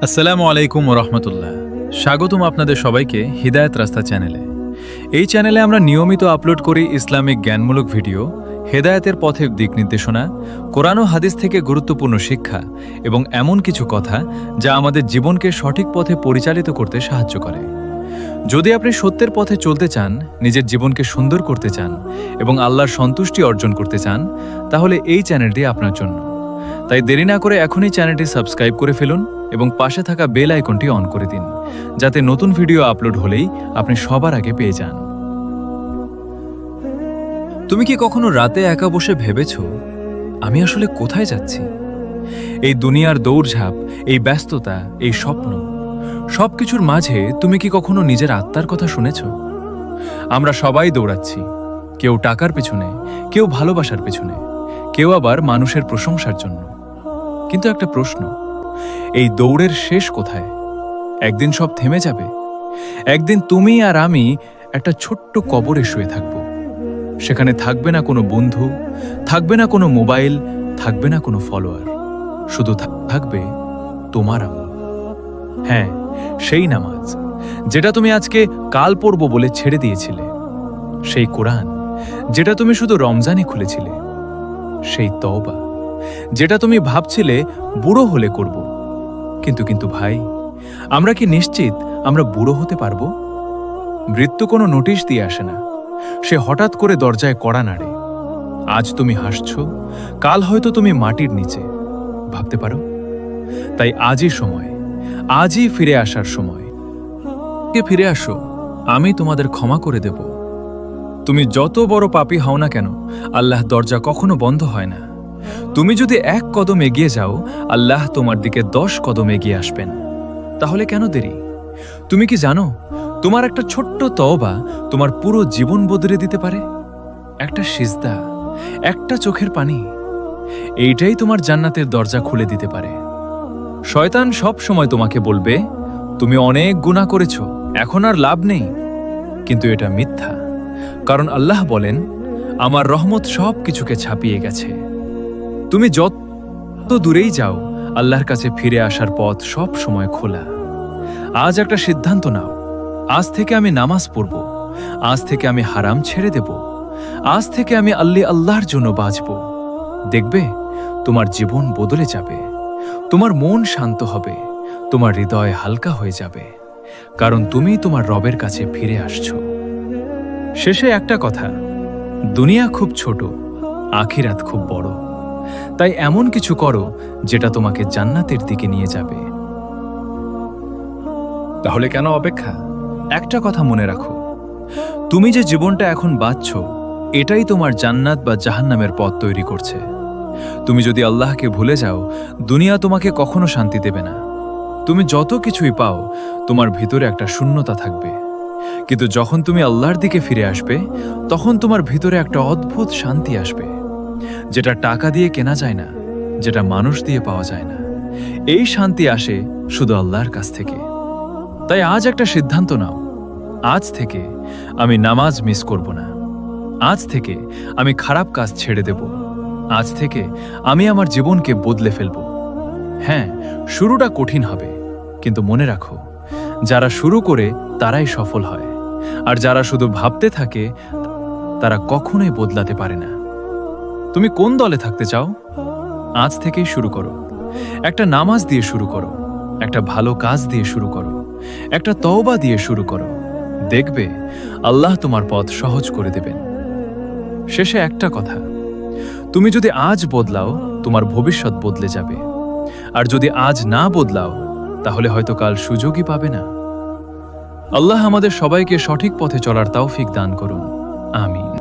আসসালামু আলাইকুম ওরহমতুল্লাহ। স্বাগতম আপনাদের সবাইকে হিদায়াত রাস্তা চ্যানেলে। এই চ্যানেলে আমরা নিয়মিত আপলোড করি ইসলামিক জ্ঞানমূলক ভিডিও, হেদায়েতের পথে দিক নির্দেশনা, কোরআন ও হাদিস থেকে গুরুত্বপূর্ণ শিক্ষা এবং এমন কিছু কথা যা আমাদের জীবনকে সঠিক পথে পরিচালিত করতে সাহায্য করে। যদি আপনি সত্যের পথে চলতে চান, নিজের জীবনকে সুন্দর করতে চান এবং আল্লাহর সন্তুষ্টি অর্জন করতে চান, তাহলে এই চ্যানেলটি আপনার জন্য। তাই দেরি না করে এখনই চ্যানেলটি সাবস্ক্রাইব করে ফেলুন এবং পাশে থাকা বেল আইকনটি অন করে দিন, যাতে নতুন ভিডিও আপলোড হলেই আপনি সবার আগে পেয়ে যান। তুমি কি কখনো রাতে একা বসে ভেবেছ, আমি আসলে কোথায় যাচ্ছি? এই দুনিয়ার দৌড়ঝাঁপ, এই ব্যস্ততা, এই স্বপ্ন, সবকিছুর মাঝে তুমি কি কখনো নিজের আত্মার কথা শুনেছ? আমরা সবাই দৌড়াচ্ছি, কেউ টাকার পেছনে, কেউ ভালোবাসার পেছনে, কেউ আবার মানুষের প্রশংসার জন্য। কিন্তু একটা প্রশ্ন, এই দৌড়ের শেষ কোথায়? একদিন সব থেমে যাবে। একদিন তুমি আর আমি একটা ছোট্ট কবরে শুয়ে থাকব। সেখানে থাকবে না কোনো বন্ধু, থাকবে না কোনো মোবাইল, থাকবে না কোনো ফলোয়ার, শুধু থাকবে তোমার আমল। হ্যাঁ, সেই নামাজ যেটা তুমি আজকে কাল পড়ব বলে ছেড়ে দিয়েছিলে, সেই কোরআন যেটা তুমি শুধু রমজানে খুলেছিলে, সেই তওবা যেটা তুমি ভাবছিলে বুড়ো হলে করব। কিন্তু ভাই, আমরা কি নিশ্চিত আমরা বুড়ো হতে পারবো? মৃত্যু কোনো নোটিশ দিয়ে আসে না, সে হঠাৎ করে দরজায় কড়া নাড়ে। আজ তুমি হাসছ, কাল হয়তো তুমি মাটির নিচে। ভাবতে পারো? তাই আজই সময়, আজই ফিরে আসার সময়। ফিরে আসো, আমি তোমাদের ক্ষমা করে দেব। তুমি যত বড় পাপী হও না কেন, আল্লাহ দরজা কখনো বন্ধ হয় না। তুমি যদি 1 কদম এগিয়ে যাও, আল্লাহ তোমার দিকে 10 কদম এগিয়ে আসবেন। তাহলে কেন দেরি? তুমি কি জানো, তোমার একটা ছোট্ট তওবা তোমার পুরো জীবন বদলে দিতে পারে? একটা সিজদা, একটা চোখের পানি, এইটাই তোমার জান্নাতের দরজা খুলে দিতে পারে। শয়তান সব সময় তোমাকে বলবে, তুমি অনেক গুনাহ করেছ, এখন আর লাভ নেই। কিন্তু এটা মিথ্যা, কারণ আল্লাহ বলেন, আমার রহমত সব কিছুকে ছাপিয়ে গেছে। তুমি যত দূরেই যাও, আল্লাহর কাছে ফিরে আসার পথ সব সময় খোলা। আজ একটা সিদ্ধান্ত নাও, আজ থেকে আমি নামাজ পড়ব, আজ থেকে আমি হারাম ছেড়ে দেব, আজ থেকে আমি আল্লাহর জন্য বাঁচব। দেখবে তোমার জীবন বদলে যাবে, তোমার মন শান্ত হবে, তোমার হৃদয় হালকা হয়ে যাবে, কারণ তুমি তোমার রবের কাছে ফিরে আসছো। শেষে একটা কথা, দুনিয়া খুব ছোট, আখিরাত খুব বড়। তাই এমন কিছু করো যেটা তোমাকে জান্নাতের দিকে নিয়ে যাবে। তাহলে কেন অপেক্ষা? একটা কথা মনে রাখো, তুমি যে জীবনটা এখন বাঁচছ, এটাই তোমার জান্নাত বা জাহান্নামের পথ তৈরি করছে। তুমি যদি আল্লাহকে ভুলে যাও, দুনিয়া তোমাকে কখনো শান্তি দেবে না। তুমি যত কিছুই পাও, তোমার ভিতরে একটা শূন্যতা থাকবে। কিন্তু যখন তুমি আল্লাহর দিকে ফিরে আসবে, তখন তোমার ভিতরে একটা অদ্ভুত শান্তি আসবে, যেটা টাকা দিয়ে কেনা যায় না, যেটা মানুষ দিয়ে পাওয়া যায় না। এই শান্তি আসে শুধু আল্লাহর কাছ থেকে। তাই আজ একটা সিদ্ধান্ত নাও, আজ থেকে আমি নামাজ মিস করব না, আজ থেকে আমি খারাপ কাজ ছেড়ে দেব, আজ থেকে আমি আমার জীবনকে বদলে ফেলব। হ্যাঁ, শুরুটা কঠিন হবে, কিন্তু মনে রাখো, যারা শুরু করে তারাই সফল হয়, আর যারা শুধু ভাবতে থাকে তারা কখনোই বদলাতে পারে না। তুমি কোন দলে থাকতে চাও? আজ থেকেই শুরু করো। একটা নামাজ দিয়ে শুরু করো, একটা ভালো কাজ দিয়ে শুরু করো, একটা তওবা দিয়ে শুরু করো। দেখবে আল্লাহ তোমার পথ সহজ করে দেবেন। শেষে একটা কথা, তুমি যদি আজ বদলাও, তোমার ভবিষ্যৎ বদলে যাবে। আর যদি আজ না বদলাও, তাহলে হয়তো কাল সুযোগই পাবে না। আল্লাহ আমাদের সবাইকে সঠিক পথে চলার তৌফিক দান করুন। আমিন।